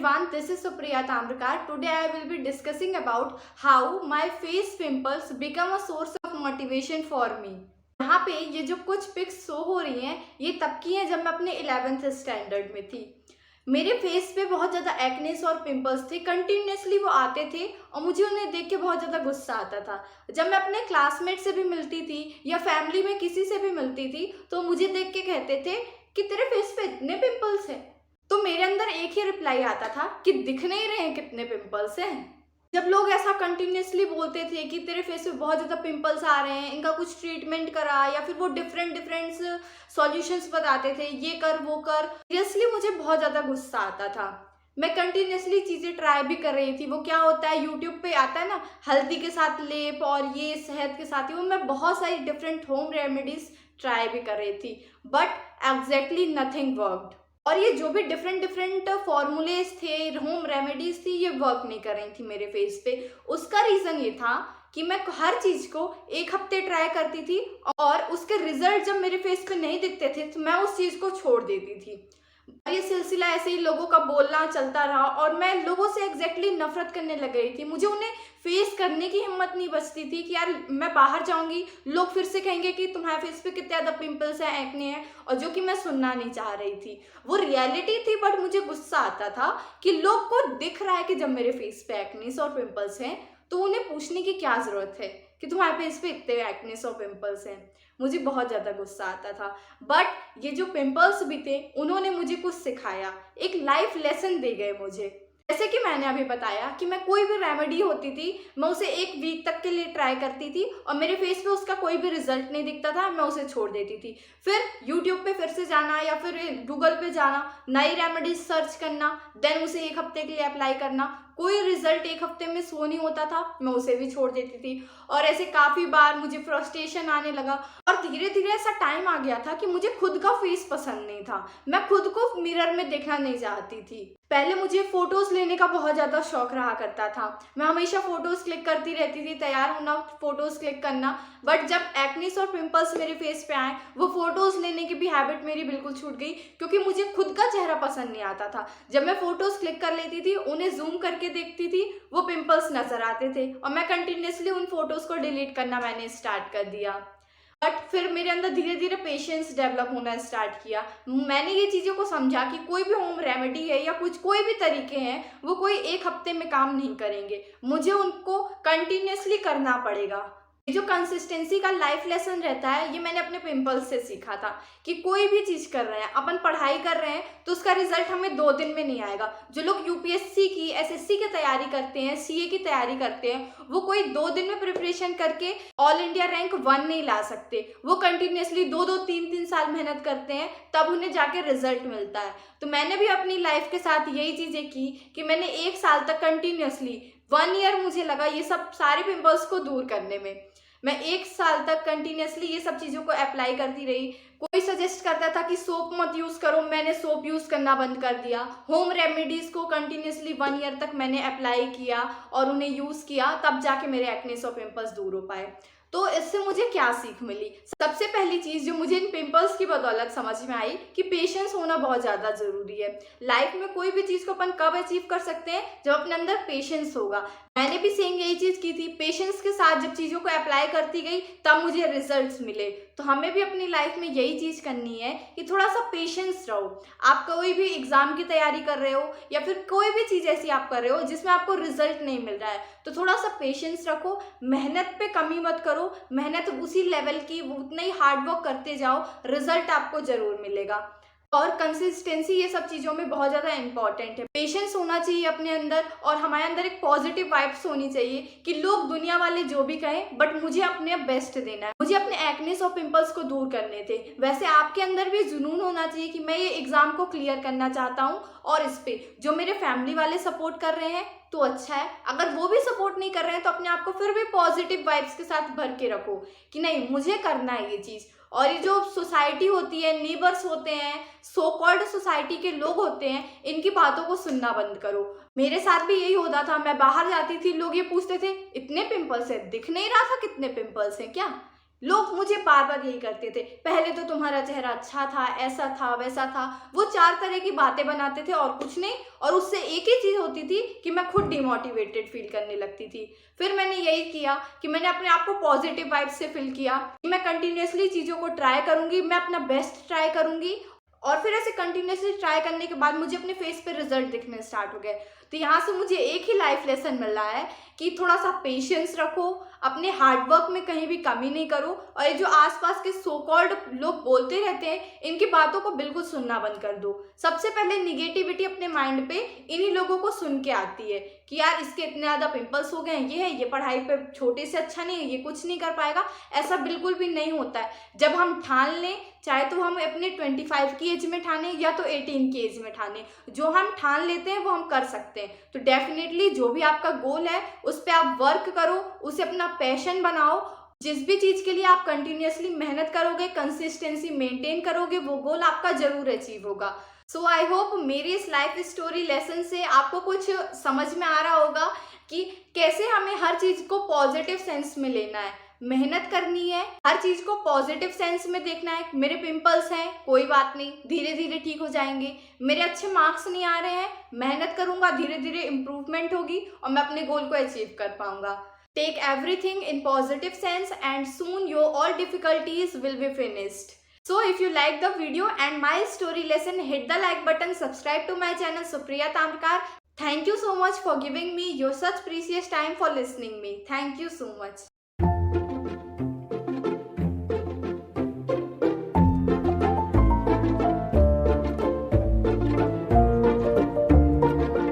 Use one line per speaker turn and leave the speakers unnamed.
everyone, this is Supriya Tamrakar. Today I will be discussing about how my face pimples become a source of motivation for me. यहाँ पे ये जो कुछ pics show हो रही हैं ये तब की हैं जब मैं अपने 11th स्टैंडर्ड में थी। मेरे फेस पे बहुत ज़्यादा एक्नेस और पिंपल्स थे, कंटिन्यूसली वो आते थे और मुझे उन्हें देख के बहुत ज़्यादा गुस्सा आता था। जब मैं अपने क्लासमेट से भी मिलती थी या फैमिली में किसी से भी मिलती थी तो मुझे देख के कहते थे कि तेरे फेस पे इतने पिंपल्स हैं। तो मेरे अंदर एक ही रिप्लाई आता था कि दिख नहीं रहे हैं कितने पिंपल्स हैं। जब लोग ऐसा कंटिन्यूसली बोलते थे कि तेरे फेस पे बहुत ज़्यादा पिंपल्स आ रहे हैं, इनका कुछ ट्रीटमेंट करा, या फिर वो डिफरेंट सॉल्यूशंस बताते थे, ये कर वो कर, सीरियसली मुझे बहुत ज़्यादा गुस्सा आता था। मैं कंटिन्यूसली चीज़ें ट्राई भी कर रही थी। वो क्या होता है, यूट्यूब पे आता है ना, हल्दी के साथ लेप और ये शहद के साथ ही, वो मैं बहुत सारी डिफरेंट होम रेमेडीज ट्राई भी कर रही थी, बट एग्जैक्टली नथिंग वर्कड। और ये जो भी डिफरेंट फॉर्मूलेज थे, होम रेमेडीज थी, ये वर्क नहीं कर रही थी मेरे फेस पे। उसका रीज़न ये था कि मैं हर चीज़ को एक हफ्ते ट्राई करती थी और उसके रिजल्ट जब मेरे फेस पे नहीं दिखते थे तो मैं उस चीज़ को छोड़ देती थी। ये सिलसिला ऐसे ही लोगों का बोलना चलता रहा और मैं लोगों से एग्जैक्टली नफरत करने लग गई थी। मुझे उन्हें फेस करने की हिम्मत नहीं बचती थी कि यार मैं बाहर जाऊंगी, लोग फिर से कहेंगे कि तुम्हारे फेस पे कितने ज़्यादा पिंपल्स हैं, एक्ने हैं, और जो कि मैं सुनना नहीं चाह रही थी। वो रियलिटी थी, बट मुझे गुस्सा आता था कि लोग को दिख रहा है कि जब मेरे फेस पे एक्नेस और पिंपल्स हैं तो उन्हें पूछने की क्या ज़रूरत है कि तुम्हारे फेस पे इतने एक्नेस और पिंपल्स हैं। मुझे बहुत ज़्यादा गुस्सा आता था। बट ये जो पिंपल्स भी थे उन्होंने मुझे कुछ सिखाया, एक लाइफ लेसन दे गए मुझे। जैसे कि मैंने अभी बताया कि मैं कोई भी रेमेडी होती थी मैं उसे 1 वीक तक के लिए ट्राई करती थी और मेरे फेस पे उसका कोई भी रिजल्ट नहीं दिखता था, मैं उसे छोड़ देती थी। फिर यूट्यूब पे फिर से जाना या फिर गूगल पे जाना, नई रेमेडीज सर्च करना, देन उसे 1 हफ्ते के लिए अप्लाई करना। कोई रिजल्ट 1 हफ्ते में शो नहीं होता था, मैं उसे भी छोड़ देती थी। और ऐसे काफ़ी बार मुझे फ्रस्ट्रेशन आने लगा और धीरे धीरे ऐसा टाइम आ गया था कि मुझे खुद का फेस पसंद नहीं था। मैं खुद को मिरर में देखना नहीं चाहती थी। पहले मुझे फोटोज लेने का बहुत ज़्यादा शौक रहा करता था। मैं हमेशा फोटोज क्लिक करती रहती थी, तैयार होना, फोटोज क्लिक करना। बट जब एक्नेस और पिंपल्स मेरे फेस पे आए, वो फोटोज लेने की भी हैबिट मेरी बिल्कुल छूट गई, क्योंकि मुझे खुद का चेहरा पसंद नहीं आता था। जब मैं फोटोज क्लिक कर लेती थी, उन्हें जूम करके देखती थी, वो पिंपल्स नजर आते थे और मैं कंटिन्यूसली उन फोटोज को डिलीट करना मैंने स्टार्ट कर दिया। बट फिर मेरे अंदर धीरे धीरे पेशेंस डेवलप होना स्टार्ट किया। मैंने ये चीज़ों को समझा कि कोई भी होम रेमेडी है या कुछ कोई भी तरीके हैं वो कोई 1 हफ्ते में काम नहीं करेंगे, मुझे उनको कंटिन्यूसली करना पड़ेगा। ये जो कंसिस्टेंसी का लाइफ लेसन रहता है ये मैंने अपने पिंपल्स से सीखा था कि कोई भी चीज़ कर रहे हैं, अपन पढ़ाई कर रहे हैं तो उसका रिजल्ट हमें 2 दिन में नहीं आएगा। जो लोग यूपीएससी की, एसएससी की तैयारी करते हैं, सीए की तैयारी करते हैं, वो कोई 2 दिन में प्रिपरेशन करके ऑल इंडिया रैंक 1 नहीं ला सकते। वो कंटिन्यूसली 2-2, 3-3 साल मेहनत करते हैं, तब उन्हें जाके रिजल्ट मिलता है। तो मैंने भी अपनी लाइफ के साथ यही चीज़ें की कि मैंने 1 साल तक कंटिन्यूसली, 1 ईयर मुझे लगा ये सब सारे पिंपल्स को दूर करने में। मैं 1 साल तक कंटिन्यूसली ये सब चीज़ों को अप्लाई करती रही। कोई सजेस्ट करता था कि सोप मत यूज़ करो, मैंने सोप यूज़ करना बंद कर दिया। होम रेमेडीज़ को कंटिन्यूसली 1 ईयर तक मैंने अप्लाई किया और उन्हें यूज़ किया, तब जाके मेरे एक्नेस और पिंपल्स दूर हो पाए। तो इससे मुझे क्या सीख मिली? सबसे पहली चीज़ जो मुझे इन पिंपल्स की बदौलत समझ में आई कि पेशेंस होना बहुत ज़्यादा ज़रूरी है। लाइफ में कोई भी चीज़ को अपन कब अचीव कर सकते हैं? जब अपने अंदर पेशेंस होगा। मैंने भी सेम यही चीज़ की थी। पेशेंस के साथ जब चीज़ों को अप्लाई करती गई तब मुझे रिजल्ट्स मिले। तो हमें भी अपनी लाइफ में यही चीज़ करनी है कि थोड़ा सा पेशेंस रहो। आप कोई भी एग्ज़ाम की तैयारी कर रहे हो या फिर कोई भी चीज़ ऐसी आप कर रहे हो जिसमें आपको रिजल्ट नहीं मिल रहा है, तो थोड़ा सा पेशेंस रखो, मेहनत पे कमी मत करो, मेहनत उसी लेवल की, उतना ही हार्ड वर्क करते जाओ, रिजल्ट आपको ज़रूर मिलेगा। और कंसिस्टेंसी ये सब चीज़ों में बहुत ज़्यादा इंपॉर्टेंट है। पेशेंस होना चाहिए अपने अंदर और हमारे अंदर एक पॉजिटिव वाइब्स होनी चाहिए कि लोग दुनिया वाले जो भी कहें, बट मुझे अपने बेस्ट देना है, मुझे अपने एक्नेस और पिंपल्स को दूर करने थे। वैसे आपके अंदर भी जुनून होना चाहिए कि मैं ये एग्ज़ाम को क्लियर करना चाहता हूँ और इस पे जो मेरे फैमिली वाले सपोर्ट कर रहे हैं तो अच्छा है, अगर वो भी सपोर्ट नहीं कर रहे हैं तो अपने आप को फिर भी पॉजिटिव वाइब्स के साथ भर के रखो कि नहीं, मुझे करना है ये चीज़। और ये जो सोसाइटी होती है, नेबर्स होते हैं, सो कॉल्ड सोसाइटी के लोग होते हैं, इनकी बातों को सुनना बंद करो। मेरे साथ भी यही होता था। मैं बाहर जाती थी, लोग ये पूछते थे इतने पिंपल्स हैं, दिख नहीं रहा था कितने पिंपल्स हैं क्या? लोग मुझे बार बार यही करते थे, पहले तो तुम्हारा चेहरा अच्छा था, ऐसा था, वैसा था। वो 4 तरह की बातें बनाते थे और कुछ नहीं, और उससे एक ही चीज़ होती थी कि मैं खुद डिमोटिवेटेड फील करने लगती थी। फिर मैंने यही किया कि मैंने अपने आप को पॉजिटिव वाइब से फिल किया कि मैं कंटिन्यूअसली चीज़ों को ट्राई करूँगी, मैं अपना बेस्ट ट्राई करूँगी। और फिर ऐसे कंटिन्यूअसली ट्राई करने के बाद मुझे अपने फेस पे रिजल्ट दिखने स्टार्ट हो गए। तो यहाँ से मुझे एक ही लाइफ लेसन मिल रहा है कि थोड़ा सा पेशेंस रखो, अपने हार्डवर्क में कहीं भी कमी नहीं करो, और ये जो आसपास के सो कॉल्ड लोग बोलते रहते हैं, इनकी बातों को बिल्कुल सुनना बंद कर दो। सबसे पहले निगेटिविटी अपने माइंड पे इन्हीं लोगों को सुन के आती है कि यार इसके इतने ज़्यादा पिंपल्स हो गए हैं, ये है, ये पढ़ाई पे छोटे से अच्छा नहीं है, ये कुछ नहीं कर पाएगा। ऐसा बिल्कुल भी नहीं होता है। जब हम ठान लें, चाहे तो हम अपने 25 की एज में ठाने या तो 18 की एज में ठाने, जो हम ठान लेते हैं वो हम कर सकते हैं। तो डेफिनेटली जो भी आपका गोल है उस पर आप वर्क करो, उसे अपना पैशन बनाओ। जिस भी चीज़ के लिए आप कंटिन्यूअसली मेहनत करोगे, कंसिस्टेंसी मेंटेन करोगे, वो गोल आपका जरूर अचीव होगा। सो आई होप मेरी इस लाइफ स्टोरी लेसन से आपको कुछ समझ में आ रहा होगा कि कैसे हमें हर चीज़ को पॉजिटिव सेंस में लेना है, मेहनत करनी है, हर चीज़ को पॉजिटिव सेंस में देखना है। मेरे पिंपल्स हैं, कोई बात नहीं, धीरे धीरे ठीक हो जाएंगे। मेरे अच्छे मार्क्स नहीं आ रहे हैं, मेहनत करूंगा, धीरे धीरे इम्प्रूवमेंट होगी और मैं अपने गोल को अचीव कर पाऊंगा। Take everything in positive sense and soon your all difficulties will be finished. So if you like the video and my story lesson, hit the like button, subscribe to my channel Supriya Tamrakar. Thank you so much for giving me your such precious time for listening me. Thank you so much.